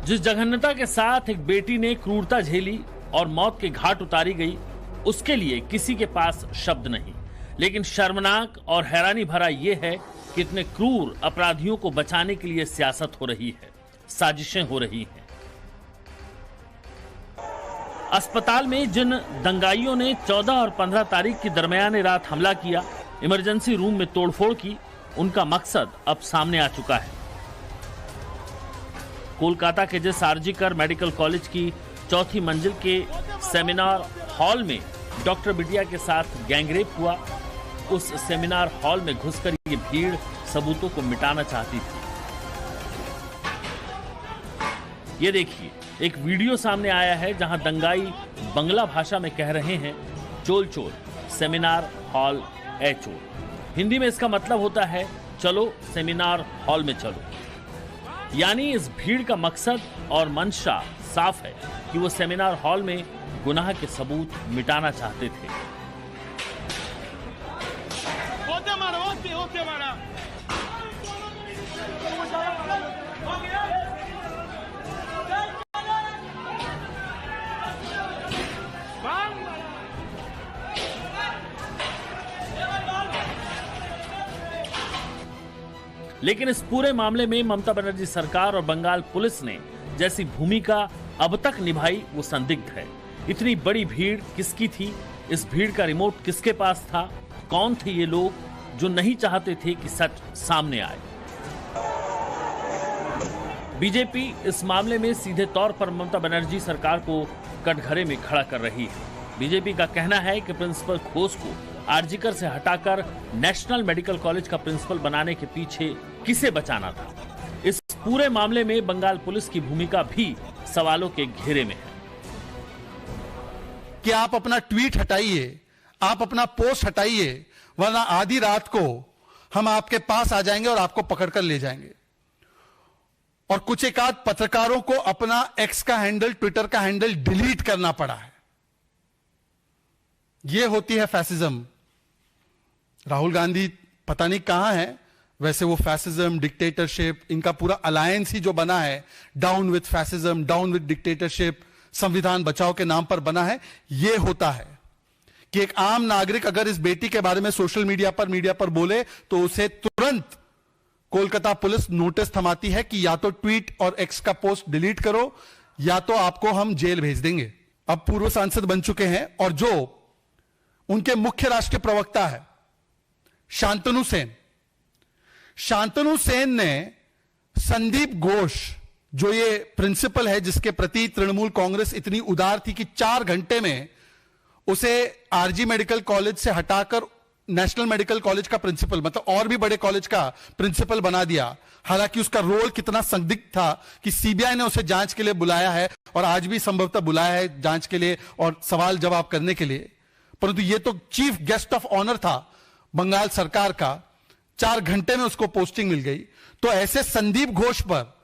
जिस जघन्यता के साथ एक बेटी ने क्रूरता झेली और मौत के घाट उतारी गई, उसके लिए किसी के पास शब्द नहीं। लेकिन शर्मनाक और हैरानी भरा यह है कि इतने क्रूर अपराधियों को बचाने के लिए सियासत हो रही है, साजिशें हो रही हैं। अस्पताल में जिन दंगाइयों ने 14 और 15 तारीख की दरमियाने रात हमला किया, इमरजेंसी रूम में तोड़फोड़ की, उनका मकसद अब सामने आ चुका है। कोलकाता के जिस आरजीकर मेडिकल कॉलेज की चौथी मंजिल के सेमिनार हॉल में डॉक्टर बिटिया के साथ गैंगरेप हुआ, उस सेमिनार हॉल में घुसकर ये भीड़ सबूतों को मिटाना चाहती थी। ये देखिए, एक वीडियो सामने आया है जहां दंगाई बंगला भाषा में कह रहे हैं, चोल चोल सेमिनार हॉल ए चोल। हिंदी में इसका मतलब होता है, चलो सेमिनार हॉल में चलो। यानी इस भीड़ का मकसद और मंशा साफ है कि वो सेमिनार हॉल में गुनाह के सबूत मिटाना चाहते थे। लेकिन इस पूरे मामले में ममता बनर्जी सरकार और बंगाल पुलिस ने जैसी भूमिका अब तक निभाई, वो संदिग्ध है। इतनी बड़ी भीड़ किसकी थी? इस भीड़ का रिमोट किसके पास था? कौन थे ये लोग जो नहीं चाहते थे कि सच सामने आए? बीजेपी इस मामले में सीधे तौर पर ममता बनर्जी सरकार को कटघरे में खड़ा कर रही है। बीजेपी का कहना है कि प्रिंसिपल घोष को आरजीकर से हटाकर नेशनल मेडिकल कॉलेज का प्रिंसिपल बनाने के पीछे किसे बचाना था? इस पूरे मामले में बंगाल पुलिस की भूमिका भी सवालों के घेरे में है। कि आप अपना ट्वीट हटाइए, आप अपना पोस्ट हटाइए, वरना आधी रात को हम आपके पास आ जाएंगे और आपको पकड़कर ले जाएंगे। और कुछ एक आध पत्रकारों को अपना एक्स का हैंडल, ट्विटर का हैंडल डिलीट करना पड़ा है। यह होती है फैसिज्म। राहुल गांधी पता नहीं कहां है, वैसे वो फैसिज्म, डिक्टेटरशिप, इनका पूरा अलायंस ही जो बना है, down with fascism, down with dictatorship, संविधान बचाओ के नाम पर बना है। यह होता है कि एक आम नागरिक अगर इस बेटी के बारे में सोशल मीडिया पर बोले तो उसे तुरंत कोलकाता पुलिस नोटिस थमाती है कि या तो ट्वीट और एक्स का पोस्ट डिलीट करो या तो आपको हम जेल भेज देंगे। अब पूर्व सांसद बन चुके हैं और जो उनके मुख्य राष्ट्रीय प्रवक्ता है शांतनु सेन, शांतनु सेन ने संदीप घोष, जो ये प्रिंसिपल है जिसके प्रति तृणमूल कांग्रेस इतनी उदार थी कि 4 घंटे में उसे आरजी मेडिकल कॉलेज से हटाकर नेशनल मेडिकल कॉलेज का प्रिंसिपल, मतलब और भी बड़े कॉलेज का प्रिंसिपल बना दिया। हालांकि उसका रोल कितना संदिग्ध था कि सीबीआई ने उसे जांच के लिए बुलाया है और आज भी संभवतः बुलाया है जांच के लिए और सवाल जवाब करने के लिए, परंतु यह तो चीफ गेस्ट ऑफ ऑनर था बंगाल सरकार का। 4 घंटे में उसको पोस्टिंग मिल गई। तो ऐसे संदीप घोष पर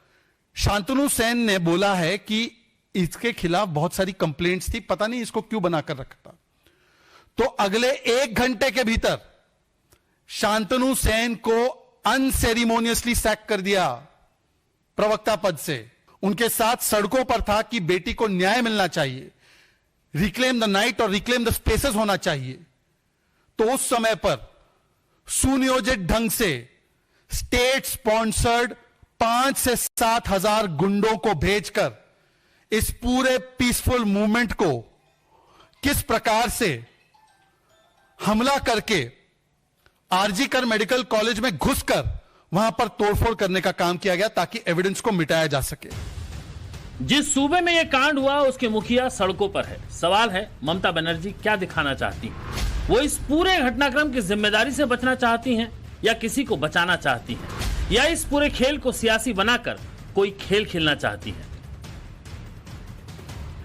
शांतनु सेन ने बोला है कि इसके खिलाफ बहुत सारी कंप्लेंट्स थी, पता नहीं इसको क्यों बनाकर रखा था। तो अगले 1 घंटे के भीतर शांतनु सेन को अनसेरिमोनियसली सैक कर दिया प्रवक्ता पद से। उनके साथ सड़कों पर था कि बेटी को न्याय मिलना चाहिए, रिक्लेम द नाइट और रिक्लेम द स्पेसेस होना चाहिए। तो उस समय पर सुनियोजित ढंग से स्टेट स्पॉन्सर्ड 5 से 7 हजार गुंडों को भेजकर इस पूरे पीसफुल मूवमेंट को किस प्रकार से हमला करके आरजीकर मेडिकल कॉलेज में घुसकर वहां पर तोड़फोड़ करने का काम किया गया ताकि एविडेंस को मिटाया जा सके। जिस सूबे में यह कांड हुआ उसके मुखिया सड़कों पर है। सवाल है, ममता बनर्जी क्या दिखाना चाहती हैं? वो इस पूरे घटनाक्रम की जिम्मेदारी से बचना चाहती हैं या किसी को बचाना चाहती हैं, या इस पूरे खेल को सियासी बनाकर कोई खेल खेलना चाहती हैं?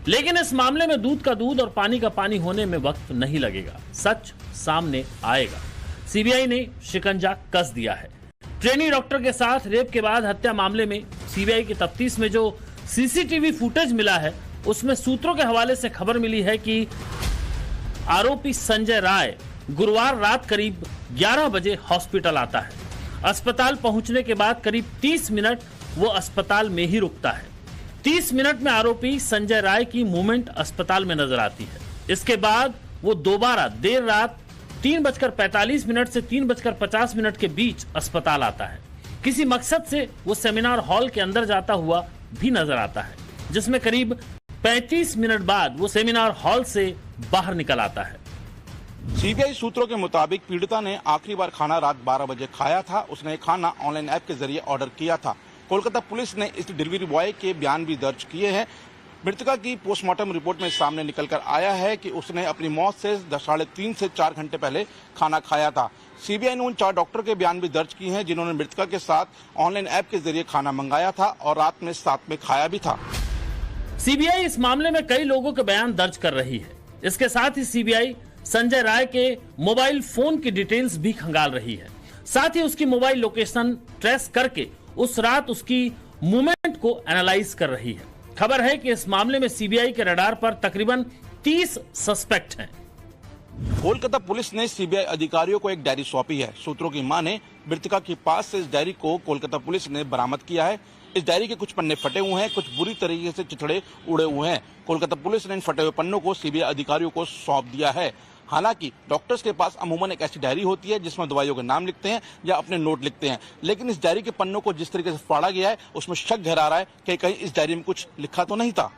लेकिन इस मामले में दूध का दूध और पानी का पानी होने में वक्त नहीं लगेगा। सच सामने आएगा। सीबीआई ने शिकंजा कस दिया है। ट्रेनी डॉक्टर के साथ रेप के बाद हत्या मामले में सीबीआई की तफ्तीश में जो सीसीटीवी फुटेज मिला है, उसमें सूत्रों के हवाले से खबर मिली है कि आरोपी संजय राय गुरुवार रात करीब 11 बजे हॉस्पिटल आता है। अस्पताल पहुंचने के बाद करीब 30 मिनट वो अस्पताल में ही रुकता है। 30 मिनट में आरोपी संजय राय की मूवमेंट अस्पताल में नजर आती है। इसके बाद वो दोबारा देर रात 3:45 से 3:50 के बीच अस्पताल आता है। किसी मकसद से वो सेमिनार हॉल के अंदर जाता हुआ भी नजर आता है, जिसमें करीब 35 मिनट बाद वो सेमिनार हॉल से बाहर निकल आता है। सीबीआई सूत्रों के मुताबिक पीड़िता ने आखिरी बार खाना रात 12 बजे खाया था। उसने खाना ऑनलाइन ऐप के जरिए ऑर्डर किया था। कोलकाता पुलिस ने इस डिलीवरी बॉय के बयान भी दर्ज किए हैं। मृतका की पोस्टमार्टम रिपोर्ट में सामने निकलकर आया है कि उसने अपनी मौत से 3.5 से 4 घंटे पहले खाना खाया था। सीबीआई ने उन 4 डॉक्टर के बयान भी दर्ज किए हैं जिन्होंने मृतका के साथ ऑनलाइन ऐप के जरिए खाना मंगाया था और रात में साथ में खाया भी था। सीबीआई इस मामले में कई लोगों के बयान दर्ज कर रही है। इसके साथ ही सीबीआई संजय राय के मोबाइल फोन की डिटेल्स भी खंगाल रही है। साथ ही उसकी मोबाइल लोकेशन ट्रेस करके उस रात उसकी मूवमेंट को एनालाइज कर रही है। खबर है कि इस मामले में सीबीआई के रडार पर तकरीबन 30 सस्पेक्ट हैं। कोलकाता पुलिस ने सीबीआई अधिकारियों को एक डायरी सौंपी है। सूत्रों की माने मृतका के पास से इस डायरी को कोलकाता पुलिस ने बरामद किया है। इस डायरी के कुछ पन्ने फटे हुए हैं, कुछ बुरी तरीके से चिथड़े उड़े हुए हैं। कोलकाता पुलिस ने इन फटे हुए पन्नों को सीबीआई अधिकारियों को सौंप दिया है। हालांकि डॉक्टर्स के पास अमूमन एक ऐसी डायरी होती है जिसमें दवाइयों के नाम लिखते हैं या अपने नोट लिखते हैं, लेकिन इस डायरी के पन्नों को जिस तरीके से फाड़ा गया है उसमें शक गहरा रहा है कि कहीं इस डायरी में कुछ लिखा तो नहीं था।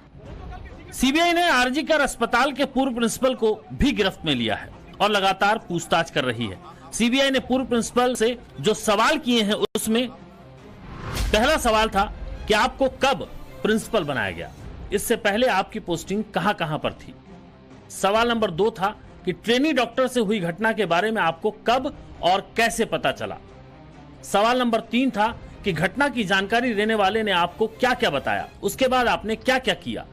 सीबीआई ने आरजीकर अस्पताल के पूर्व प्रिंसिपल को भी गिरफ्त में लिया है और लगातार पूछताछ कर रही है। सीबीआई ने पूर्व प्रिंसिपल से जो सवाल किए हैं उसमें पहला सवाल था कि आपको कब प्रिंसिपल बनाया गया, इससे पहले आपकी पोस्टिंग कहां कहां पर थी। सवाल नंबर 2 था कि ट्रेनी डॉक्टर से हुई घटना के बारे में आपको कब और कैसे पता चला। सवाल नंबर 3 था कि घटना की जानकारी देने वाले ने आपको क्या क्या बताया, उसके बाद आपने क्या क्या किया।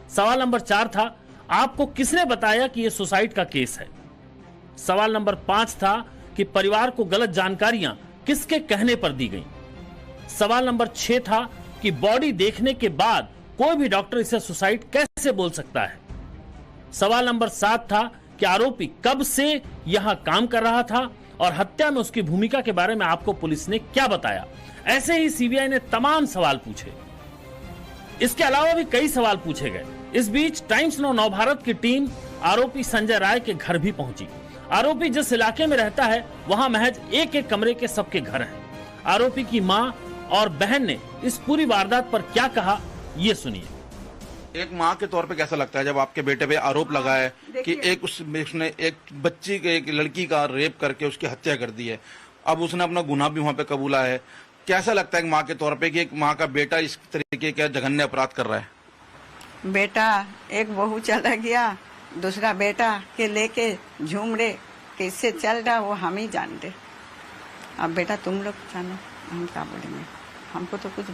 सवाल नंबर 4 था आपको किसने बताया कि यह सुसाइड का केस है। सवाल नंबर 5 था कि परिवार को गलत जानकारियां किसके कहने पर दी गई। सवाल नंबर 6 था कि बॉडी देखने के बाद कोई भी डॉक्टर इसे सुसाइड कैसे बोल सकता है। सवाल नंबर 7 था कि आरोपी कब से यहां काम कर रहा था और हत्या में उसकी भूमिका के बारे में आपको पुलिस ने क्या बताया। ऐसे ही सीबीआई ने तमाम सवाल पूछे। इसके अलावा भी कई सवाल पूछे गए। इस बीच टाइम्स नाउ नवभारत की टीम आरोपी संजय राय के घर भी पहुंची। आरोपी जिस इलाके में रहता है वहां महज एक कमरे के सबके घर हैं। आरोपी की मां और बहन ने इस पूरी वारदात पर क्या कहा, ये सुनिए। एक माँ के तौर पे कैसा लगता है जब आपके बेटे पे आरोप लगा है कि उसने एक बच्ची के एक लड़की का रेप करके उसकी हत्या कर दी है, अब उसने अपना गुनाह भी वहाँ पे कबूला है। कैसा लगता है माँ के तौर पे कि एक माँ का बेटा इस तरीके का जघन्य अपराध कर रहा है? बेटा एक बहू चला गया, दूसरा बेटा के लेके झूम रहे, किससे चल रहा वो हम ही जानते। अब बेटा तुम लोग जानो, हम क्या बोलेंगे, हमको तो कुछ